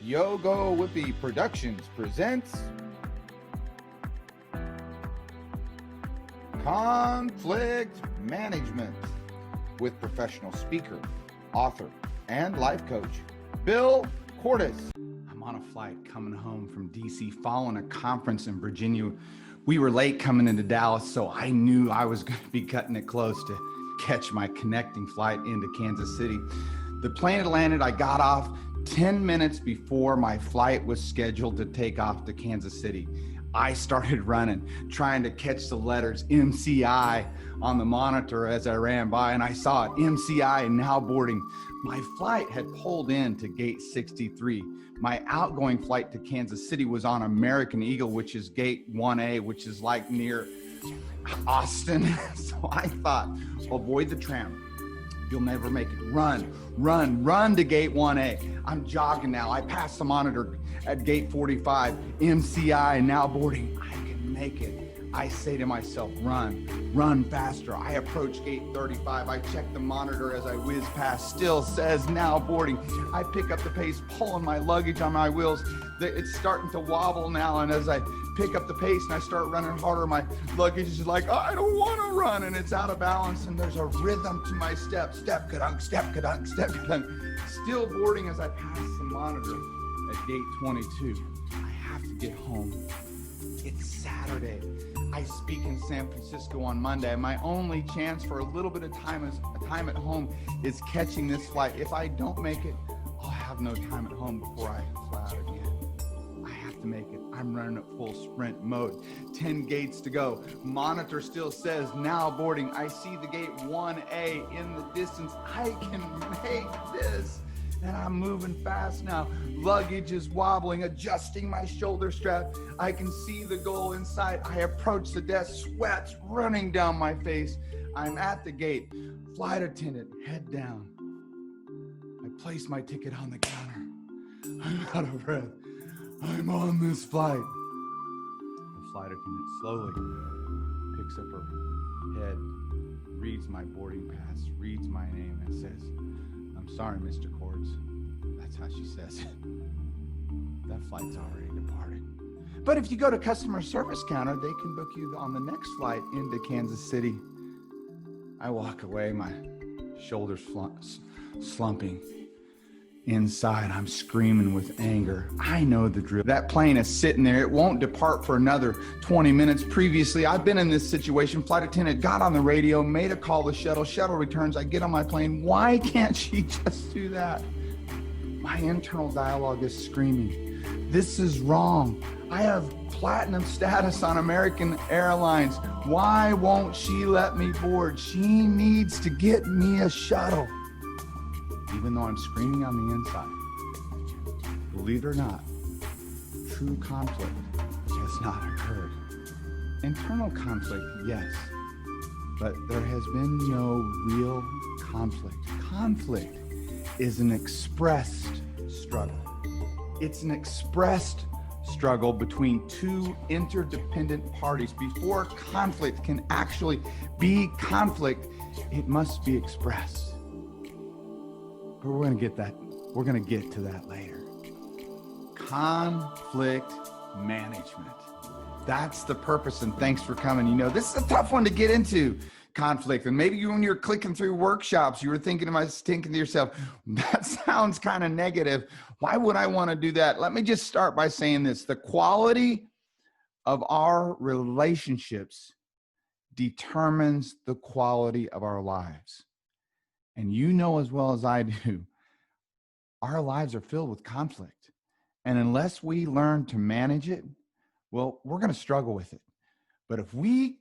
Yogo Whippy Productions presents Conflict Management with professional speaker, author, and life coach, Bill Cordes. I'm on a flight coming home from DC following a conference in Virginia. We were late coming into Dallas, so I knew I was going to be cutting it close to catch my connecting flight into Kansas City. The plane had landed. I got off 10 minutes before my flight was scheduled to take off to Kansas City. I started running, trying to catch the letters MCI on the monitor as I ran by, and I saw it, MCI now boarding. My flight had pulled in to gate 63. My outgoing flight to Kansas City was on American Eagle, which is gate 1A, which is like near Austin. So I thought, avoid the tram. You'll never make it. Run to gate 1A. I'm jogging now. I passed the monitor at gate 45. MCI now boarding. I can make it. I say to myself, run faster. I approach gate 35. I check the monitor as I whiz past. Still says now boarding. I pick up the pace, pulling my luggage on my wheels. It's starting to wobble now, and as I pick up the pace and I start running harder, my luggage is like, oh, I don't want to run, and it's out of balance, and there's a rhythm to my step. Step kadunk, step kadunk, step kadunk. Still boarding as I pass the monitor at gate 22. I have to get home. It's Saturday. I speak in San Francisco on Monday. My only chance for a little bit of time at home is catching this flight. If I don't make it, I'll have no time at home before I fly out again. I have to make it. I'm running at full sprint mode. 10 gates to go. Monitor still says now boarding. I see the gate 1A in the distance. I can make this. And I'm moving fast now. Luggage is wobbling, adjusting my shoulder strap. I can see the goal in sight. I approach the desk, sweat's running down my face. I'm at the gate. Flight attendant, head down. I place my ticket on the counter. I'm out of breath. I'm on this flight. The flight attendant slowly picks up her head, reads my boarding pass, reads my name, and says, I'm sorry, Mr. Cordes. That's how she says it. That flight's already departed. But if you go to customer service counter, they can book you on the next flight into Kansas City. I walk away, my shoulders slumping. Inside, I'm screaming with anger. I know the drill. That plane is sitting there. It won't depart for another 20 minutes. Previously, I've been in this situation. Flight attendant got on the radio, made a call to shuttle. Shuttle returns. I get on my plane. Why can't she just do that? My internal dialogue is screaming. This is wrong. I have platinum status on American Airlines. Why won't she let me board? She needs to get me a shuttle. Even though I'm screaming on the inside. Believe it or not, true conflict has not occurred. Internal conflict, yes, but there has been no real conflict. Conflict is an expressed struggle. It's an expressed struggle between two interdependent parties. Before conflict can actually be conflict, it must be expressed. But we're going to get to that later. Conflict management. That's the purpose, and thanks for coming. You know, this is a tough one to get into, conflict. And maybe when you're clicking through workshops, you were thinking to yourself, that sounds kind of negative. Why would I want to do that? Let me just start by saying this. The quality of our relationships determines the quality of our lives. And you know as well as I do, our lives are filled with conflict. And unless we learn to manage it, well, we're going to struggle with it. But if we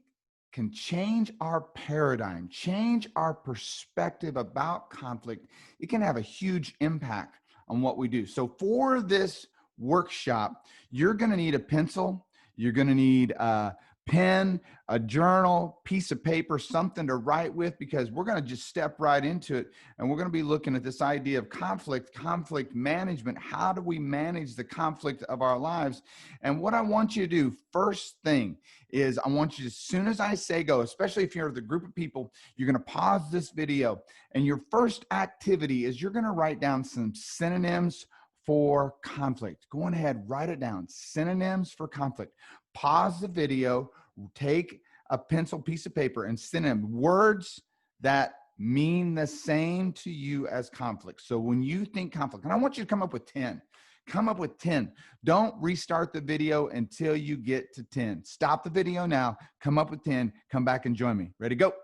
can change our paradigm, change our perspective about conflict, it can have a huge impact on what we do. So for this workshop, you're going to need a pencil. You're going to need a pen, a journal, piece of paper, something to write with, because we're going to just step right into it. And we're going to be looking at this idea of conflict management. How do we manage the conflict of our lives? And what I want you to do first thing is I want you, as soon as I say go, especially if you're with a group of people, you're going to pause this video. And your first activity is you're going to write down some synonyms for conflict. Go on ahead, write it down. Synonyms for conflict. Pause the video, take a pencil, piece of paper, and synonym words that mean the same to you as conflict. So when you think conflict, and I want you to come up with 10. Come up with 10. Don't restart the video until you get to 10. Stop the video now. Come up with 10. Come back and join me. Ready, go.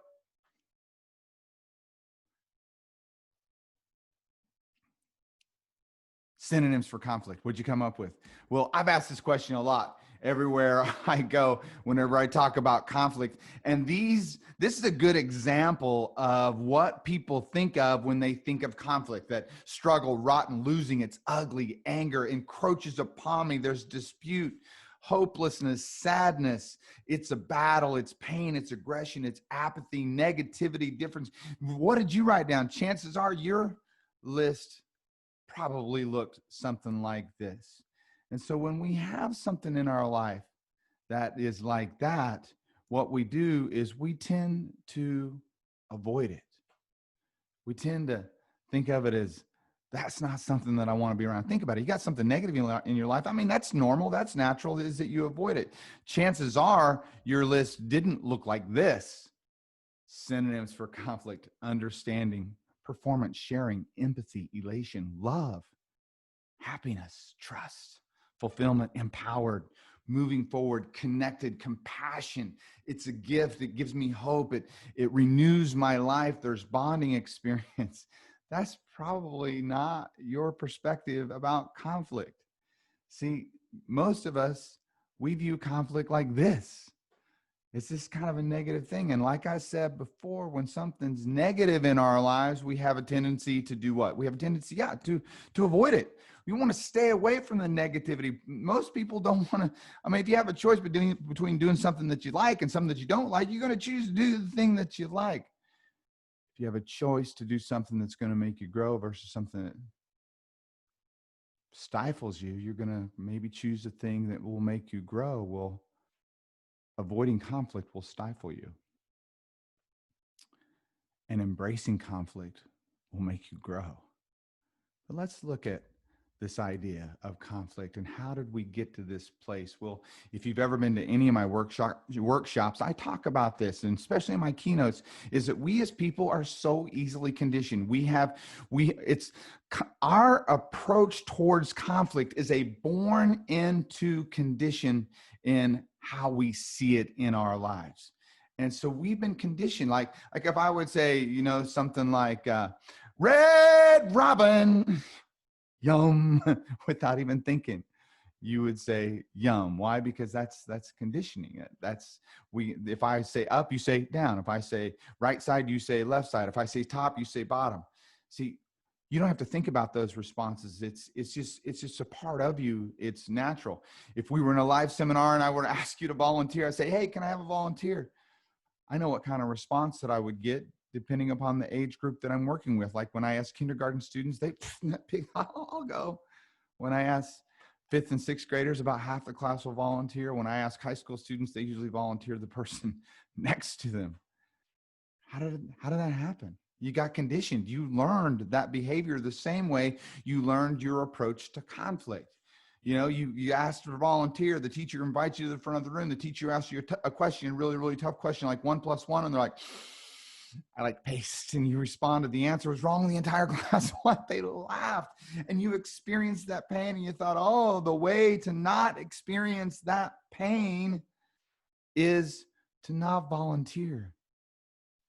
Synonyms for conflict. What'd you come up with? Well, I've asked this question a lot everywhere I go whenever I talk about conflict. And this is a good example of what people think of when they think of conflict. That struggle, rotten, losing, it's ugly, anger encroaches upon me. There's dispute, hopelessness, sadness. It's a battle, it's pain, it's aggression, it's apathy, negativity, difference. What did you write down? Chances are your list probably looked something like this. And so when we have something in our life that is like that, what we do is we tend to avoid it. We tend to think of it as, that's not something that I want to be around. Think about it. You got something negative in your life. I mean, that's normal. That's natural, is that you avoid it. Chances are your list didn't look like this. Synonyms for conflict: understanding, performance, sharing, empathy, elation, love, happiness, trust, fulfillment, empowered, moving forward, connected, compassion. It's a gift. It gives me hope. It renews my life. There's bonding experience. That's probably not your perspective about conflict. See, most of us, we view conflict like this. It's just kind of a negative thing. And like I said before, when something's negative in our lives, we have a tendency to do what? We have a tendency, to avoid it. We want to stay away from the negativity. Most people don't want to. I mean, if you have a choice between doing something that you like and something that you don't like, you're going to choose to do the thing that you like. If you have a choice to do something that's going to make you grow versus something that stifles you, you're going to maybe choose the thing that will make you grow. Well, avoiding conflict will stifle you. And embracing conflict will make you grow. But let's look at this idea of conflict and how did we get to this place? Well, if you've ever been to any of my workshops, I talk about this, and especially in my keynotes, is that we as people are so easily conditioned. Our approach towards conflict is a born into condition in how we see it in our lives. And so we've been conditioned, like if I would say, something like, Red Robin, yum, without even thinking, you would say yum. Why? Because that's conditioning it. If I say up, you say down. If I say right side, you say left side. If I say top, you say bottom. See, you don't have to think about those responses. It's just a part of you. It's natural. If we were in a live seminar and I were to ask you to volunteer, I'd say, hey, can I have a volunteer? I know what kind of response that I would get depending upon the age group that I'm working with. Like when I ask kindergarten students, I'll go. When I ask 5th and 6th graders, about half the class will volunteer. When I ask high school students, they usually volunteer the person next to them. How did that happen? You got conditioned. You learned that behavior the same way you learned your approach to conflict. You asked to volunteer, the teacher invites you to the front of the room, the teacher asks you a question, a really, really tough question, like 1 + 1, and they're like, I like paste, and you responded, the answer was wrong. The entire class, they laughed, and you experienced that pain, and you thought, oh, the way to not experience that pain is to not volunteer.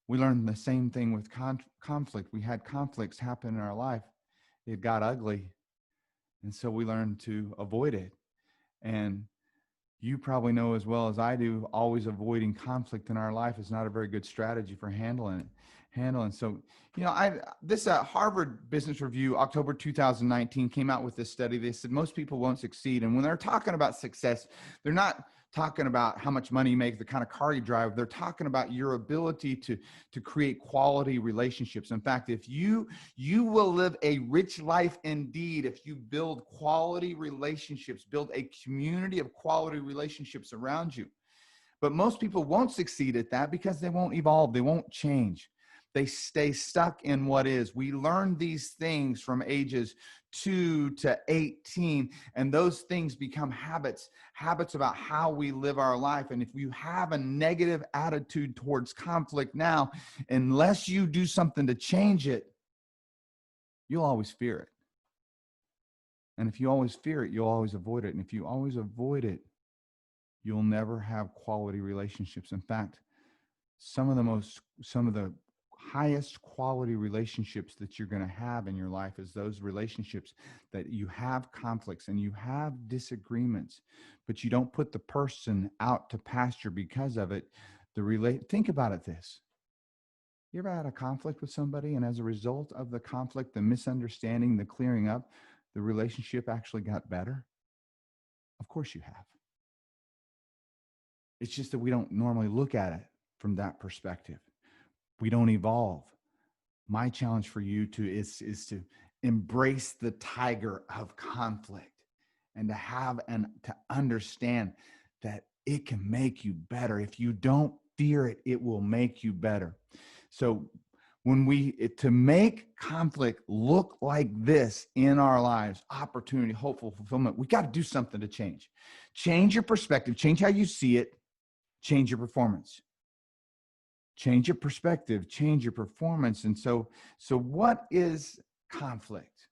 We learned the same thing with conflict. We had conflicts happen in our life. It got ugly. And so we learned to avoid it. And you probably know as well as I do, always avoiding conflict in our life is not a very good strategy for handling it. So, this Harvard Business Review, October 2019, came out with this study. They said most people won't succeed. And when they're talking about success, they're not talking about how much money you make, the kind of car you drive. They're talking about your ability to create quality relationships. In fact, if you will live a rich life indeed, if you build quality relationships, build a community of quality relationships around you. But most people won't succeed at that because they won't evolve. They won't change. They stay stuck in what is. We learn these things from ages 2 to 18. And those things become habits about how we live our life. And if you have a negative attitude towards conflict now, unless you do something to change it, you'll always fear it. And if you always fear it, you'll always avoid it. And if you always avoid it, you'll never have quality relationships. In fact, some of the highest quality relationships that you're going to have in your life is those relationships that you have conflicts and you have disagreements, but you don't put the person out to pasture because of it. Think about it this. You ever had a conflict with somebody, and as a result of the conflict, the misunderstanding, the clearing up, the relationship actually got better? Of course you have. It's just that we don't normally look at it from that perspective. We don't evolve. My challenge for you is to embrace the tiger of conflict and to understand that it can make you better. If you don't fear it, it will make you better. So to make conflict look like this in our lives, opportunity, hopeful, fulfillment, we got to do something to change. Change your perspective, change how you see it, change your performance. Change your perspective, change your performance. And so what is conflict?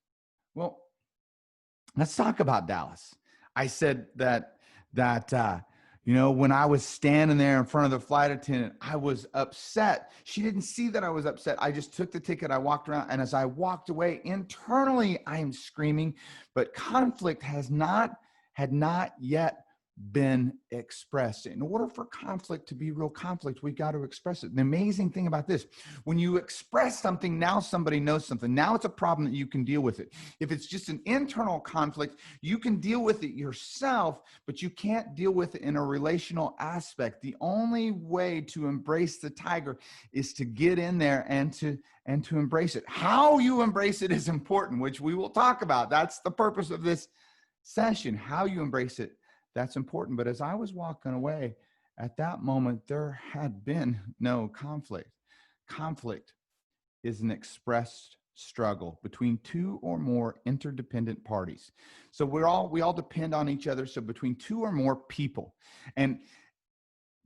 Well, let's talk about Dallas. I said that when I was standing there in front of the flight attendant, I was upset. She didn't see that I was upset. I just took the ticket. I walked around, and as I walked away, internally, I am screaming. But conflict had not yet been expressed. In order for conflict to be real conflict, we got to express it. The amazing thing about this, when you express something, now somebody knows something. Now it's a problem that you can deal with it. If it's just an internal conflict, you can deal with it yourself, but you can't deal with it in a relational aspect. The only way to embrace the tiger is to get in there and to embrace it. How you embrace it is important, which we will talk about. That's the purpose of this session. How you embrace it, that's important. But as I was walking away, at that moment, there had been no conflict. Conflict is an expressed struggle between two or more interdependent parties. So we all depend on each other. So between two or more people, and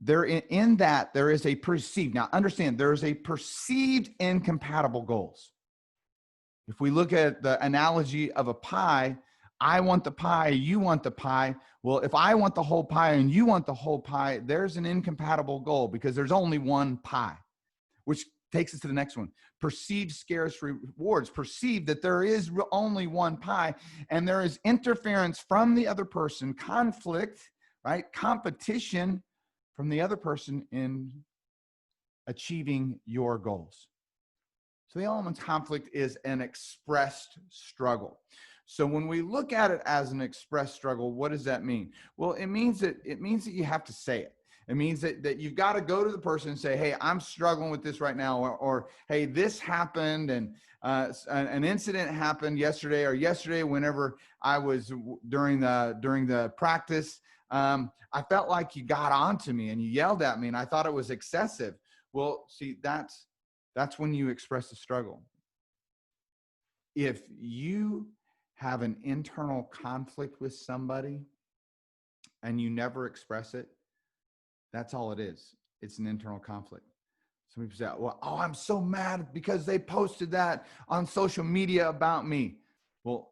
there in that there is a perceived. Now understand, there is a perceived incompatible goals. If we look at the analogy of a pie, I want the pie, you want the pie. Well, if I want the whole pie and you want the whole pie, there's an incompatible goal because there's only one pie, which takes us to the next one. Perceived scarce rewards. Perceive that there is only one pie and there is interference from the other person, conflict, right? Competition from the other person in achieving your goals. So the element conflict is an expressed struggle. So when we look at it as an expressed struggle, what does that mean? Well, it means that you have to say it. It means that you've got to go to the person and say, hey, I'm struggling with this right now, or hey, this happened, and an incident happened yesterday, or yesterday whenever I was during the practice, I felt like you got onto me and you yelled at me and I thought it was excessive. Well, see, that's when you express the struggle. If you have an internal conflict with somebody and you never express it, that's all it is. It's an internal conflict. Some people say, well, I'm so mad because they posted that on social media about me. Well,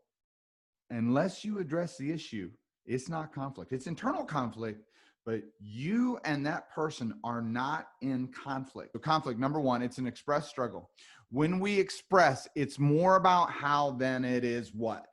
unless you address the issue, it's not conflict. It's internal conflict, but you and that person are not in conflict. So conflict, number one, it's an expressed struggle. When we express, it's more about how than it is what.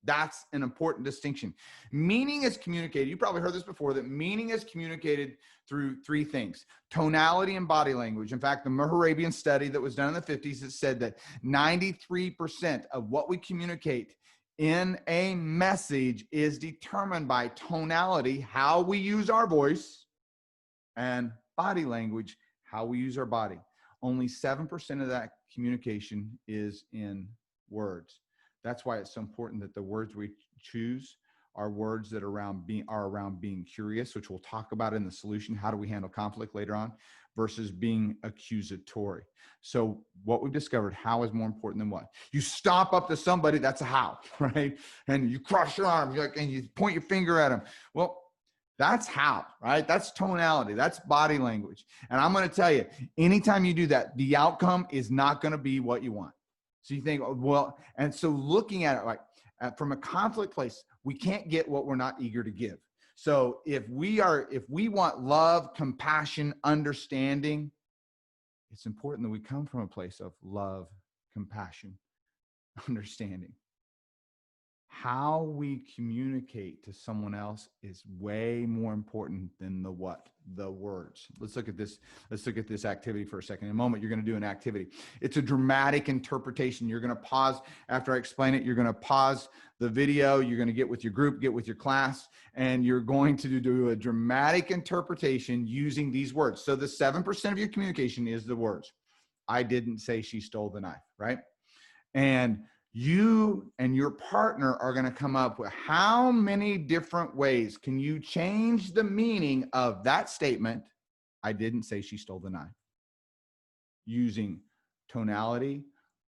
That's an important distinction. Meaning is communicated. You probably heard this before, that meaning is communicated through three things: tonality and body language. In fact, the Moravian study that was done in the 50s, it said that 93% of what we communicate in a message is determined by tonality, how we use our voice, and body language, how we use our body. Only 7% of that communication is in words. That's why it's so important that the words we choose are words that are around being curious, which we'll talk about in the solution. How do we handle conflict later on, versus being accusatory. So what we've discovered, how is more important than what? You stomp up to somebody, that's a how, right? And you cross your arms, and you point your finger at them. Well, that's how, right? That's tonality. That's body language. And I'm going to tell you, anytime you do that, the outcome is not going to be what you want. So you think, well, and so looking at it like from a conflict place, we can't get what we're not eager to give. So if we want love, compassion, understanding, it's important that we come from a place of love, compassion, understanding. How we communicate to someone else is way more important than the words. Let's look at this. Let's look at this activity for a second. In a moment, you're going to do an activity. It's a dramatic interpretation. You're going to pause after I explain it. You're going to pause the video. You're going to get with your group, get with your class, and you're going to do a dramatic interpretation using these words. So the 7% of your communication is the words. I didn't say she stole the knife, right? And you and your partner are going to come up with how many different ways can you change the meaning of that statement, I didn't say she stole the knife, using tonality,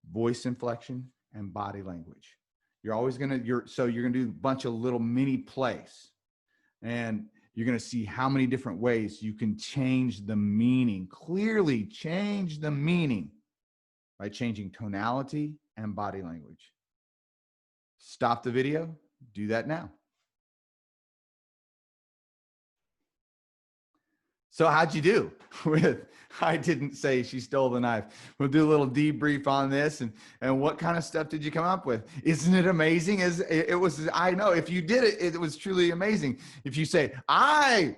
voice inflection, and body language. You're always going to, you're going to do a bunch of little mini plays, and you're going to see how many different ways you can change the meaning, clearly change the meaning by changing tonality and body language. Stop the video. Do that now. So how'd you do with I didn't say she stole the knife? We'll do a little debrief on this, and what kind of stuff did you come up with? Isn't it amazing? I know if you did it, it was truly amazing. If you say, I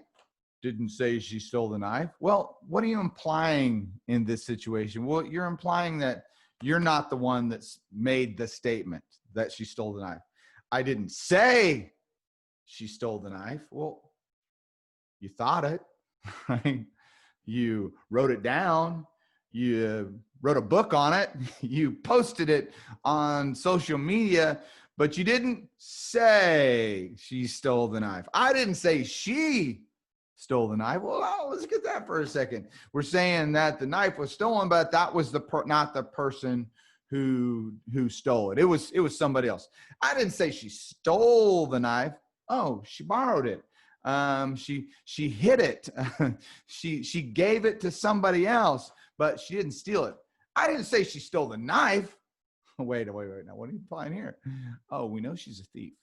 didn't say she stole the knife, well, what are you implying in this situation? Well, you're implying that you're not the one that's made the statement that she stole the knife. I didn't say she stole the knife. Well, you thought it, right? You wrote it down. You wrote a book on it. You posted it on social media, but you didn't say she stole the knife. I didn't say she stole the knife. Well, let's get that for a second. We're saying that the knife was stolen, but that was not the person who stole it. It was somebody else. I didn't say she stole the knife. Oh, she borrowed it. She hid it. she gave it to somebody else, but she didn't steal it. I didn't say she stole the knife. Wait. Now, what are you implying here? Oh, we know she's a thief,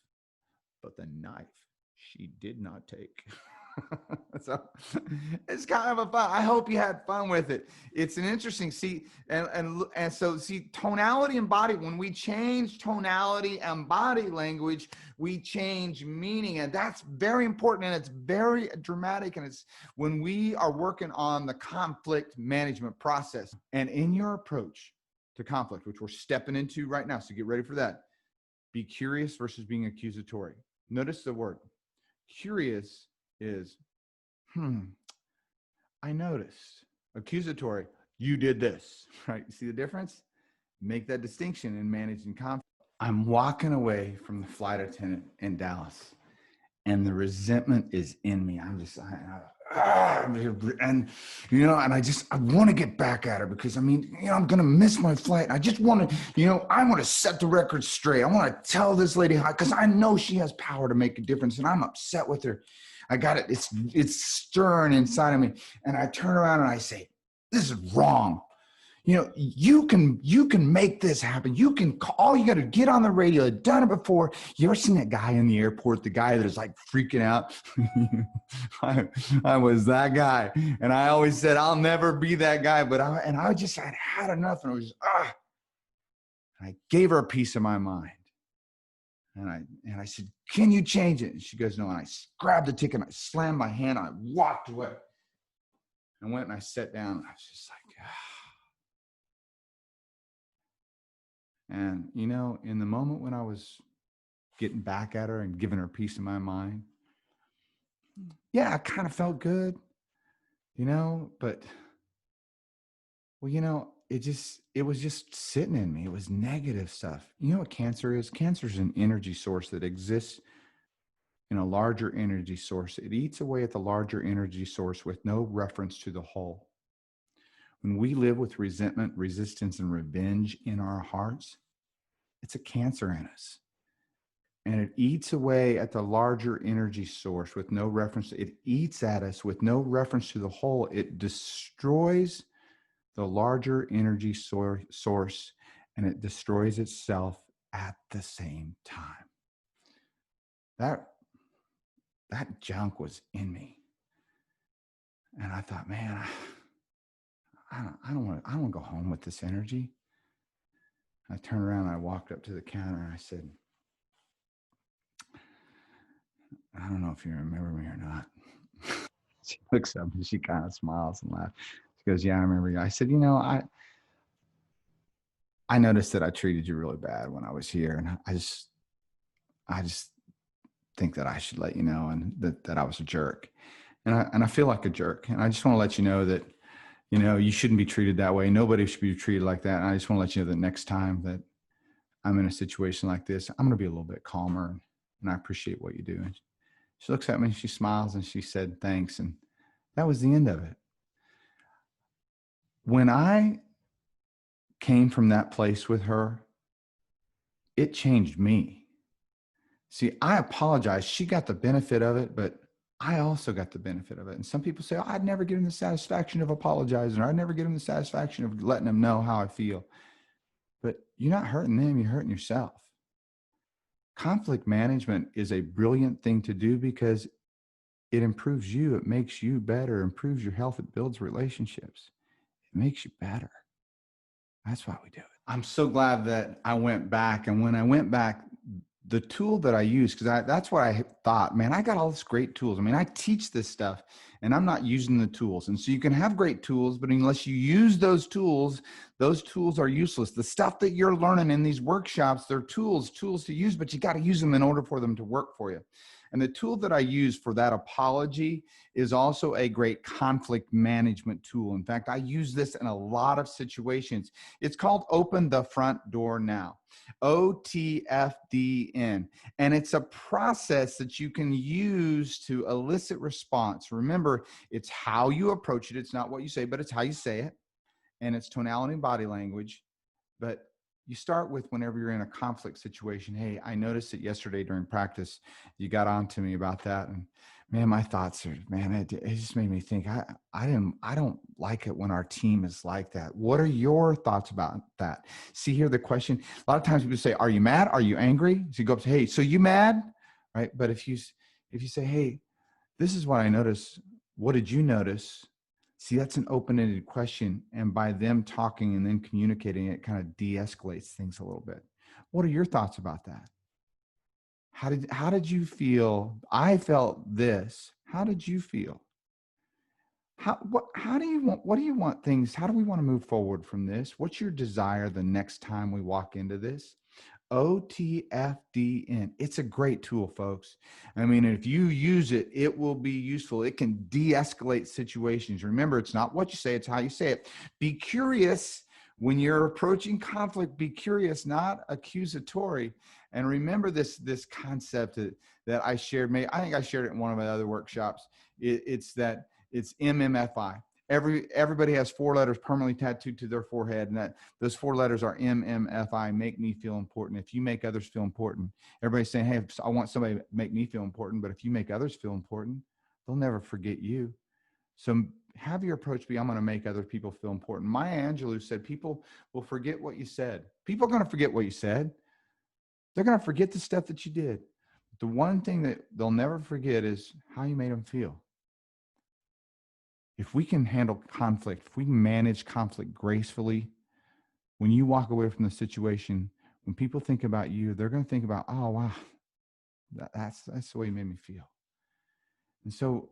but the knife she did not take. So it's kind of a fun. I hope you had fun with it. It's an interesting so tonality and body. When we change tonality and body language, we change meaning, and that's very important, and it's very dramatic. And it's when we are working on the conflict management process, and in your approach to conflict, which we're stepping into right now. So get ready for that. Be curious versus being accusatory. Notice the word curious is, I noticed. Accusatory, you did this, right? You see the difference? Make that distinction in managing conflict. I'm walking away from the flight attendant in Dallas, and the resentment is in me. I'm just, and I want to get back at her because I'm going to miss my flight. I just want to, I want to set the record straight. I want to tell this lady how, because I know she has power to make a difference, and I'm upset with her. I got it. It's stirring inside of me. And I turn around and I say, this is wrong. You can make this happen. All you got to get on the radio. I've done it before. You ever seen that guy in the airport, the guy that is like freaking out? I was that guy. And I always said, I'll never be that guy. But I had enough. And I was and I gave her a piece of my mind. And I said, can you change it? And she goes, no. And I grabbed the ticket and I slammed my hand and I walked away. I went and I sat down and I was just like, And, in the moment when I was getting back at her and giving her a piece of my mind, yeah, I kind of felt good, but, it was just sitting in me. It was negative stuff. You know what cancer is? Cancer is an energy source that exists in a larger energy source. It eats away at the larger energy source with no reference to the whole. When we live with resentment, resistance, and revenge in our hearts, it's a cancer in us. And it eats away at the larger energy source with no reference. It eats at us with no reference to the whole. It destroys the larger energy source, and it destroys itself at the same time. That junk was in me. And I thought, man, I don't want to go home with this energy. I turned around and I walked up to the counter and I said, I don't know if you remember me or not. She looks up and she kind of smiles and laughs. She goes, yeah, I remember you. I said, I noticed that I treated you really bad when I was here. And I just think that I should let you know and that I was a jerk. And I feel like a jerk. And I just want to let you know that, you shouldn't be treated that way. Nobody should be treated like that. And I just want to let you know that next time that I'm in a situation like this, I'm going to be a little bit calmer. And I appreciate what you do. And she looks at me, she smiles, and she said, thanks. And that was the end of it. When I came from that place with her, it changed me. See, I apologize. She got the benefit of it, but I also got the benefit of it. And some people say, oh, I'd never give them the satisfaction of apologizing, or I'd never give them the satisfaction of letting them know how I feel. But you're not hurting them, you're hurting yourself. Conflict management is a brilliant thing to do because it improves you. It makes you better, improves your health. It builds relationships. It makes you better. That's why we do it. I'm so glad that I went back. And when I went back, the tool that I use, because that's what I thought, man, I got all this great tools. I mean, I teach this stuff and I'm not using the tools. And so you can have great tools, but unless you use those tools are useless. The stuff that you're learning in these workshops, they're tools to use, but you got to use them in order for them to work for you. And the tool that I use for that apology is also a great conflict management tool. In fact, I use this in a lot of situations. It's called Open the Front Door Now, OTFDN. And it's a process that you can use to elicit response. Remember, it's how you approach it. It's not what you say, but it's how you say it. And it's tonality and body language. But you start with whenever you're in a conflict situation. Hey, I noticed that yesterday during practice, you got on to me about that. And man, my thoughts are, man, it just made me think, I don't like it when our team is like that. What are your thoughts about that? See here, the question, a lot of times people say, are you mad? Are you angry? So you go up to, hey, so you mad? Right. But if you say, hey, this is what I noticed. What did you notice? See, that's an open-ended question. And by them talking and then communicating, it kind of de-escalates things a little bit. What are your thoughts about that? How did you feel? I felt this. How did you feel? What do you want things? How do we want to move forward from this? What's your desire the next time we walk into this? OTFDN. It's a great tool, folks. I mean, if you use it, it will be useful. It can de-escalate situations. Remember, it's not what you say, it's how you say it. Be curious when you're approaching conflict. Be curious, not accusatory. And remember this concept that I shared. I think I shared it in one of my other workshops. It's MMFI. Everybody has 4 letters permanently tattooed to their forehead, and those 4 letters are MMFI, make me feel important. If you make others feel important, everybody's saying, hey, I want somebody to make me feel important, but if you make others feel important, they'll never forget you. So have your approach be, I'm going to make other people feel important. Maya Angelou said, people will forget what you said. People are going to forget what you said. They're going to forget the stuff that you did. The one thing that they'll never forget is how you made them feel. If we can handle conflict, if we manage conflict gracefully, when you walk away from the situation, when people think about you, they're going to think about, oh, wow, that's the way you made me feel. And so,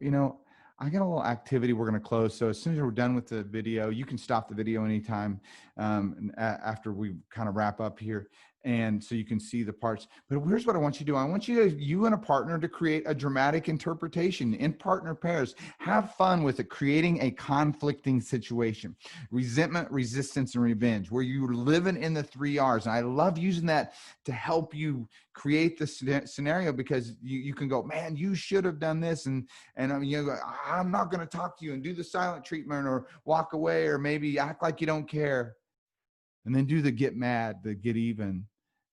I got a little activity we're going to close. So as soon as we're done with the video, you can stop the video anytime after we kind of wrap up here. And so you can see the parts. But here's what I want you to do. I want you and a partner to create a dramatic interpretation in partner pairs. Have fun with it, creating a conflicting situation. Resentment, resistance, and revenge, where you're living in the 3 R's. And I love using that to help you create the scenario, because you can go, man, you should have done this. And you go, I'm not going to talk to you, and do the silent treatment, or walk away, or maybe act like you don't care. And then do the get mad, the get even,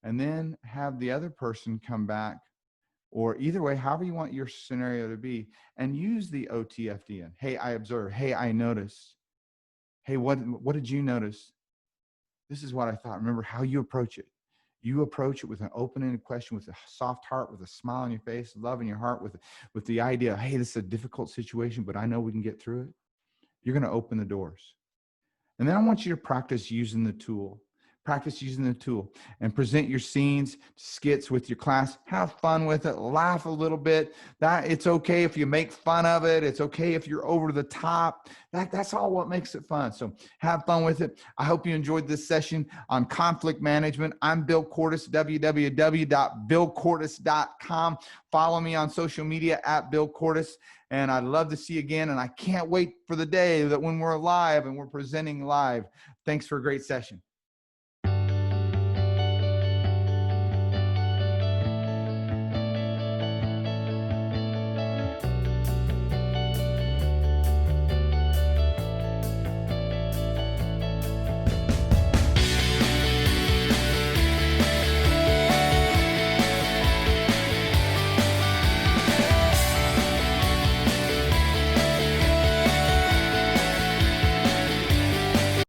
and then have the other person come back, or either way, however you want your scenario to be, and use the OTFDN. Hey, I observed. Hey, I noticed. Hey, what did you notice? This is what I thought. Remember how you approach it. You approach it with an open-ended question, with a soft heart, with a smile on your face, love in your heart, with the idea, hey, this is a difficult situation, but I know we can get through it. You're going to open the doors. And then I want you to practice using the tool. Practice using the tool and present your scenes, skits with your class. Have fun with it. Laugh a little bit. It's okay if you make fun of it. It's okay if you're over the top. That's all what makes it fun. So have fun with it. I hope you enjoyed this session on conflict management. I'm Bill Cordes, www.billcordes.com. Follow me on social media at Bill Cordes. And I'd love to see you again. And I can't wait for the day that when we're live and we're presenting live. Thanks for a great session.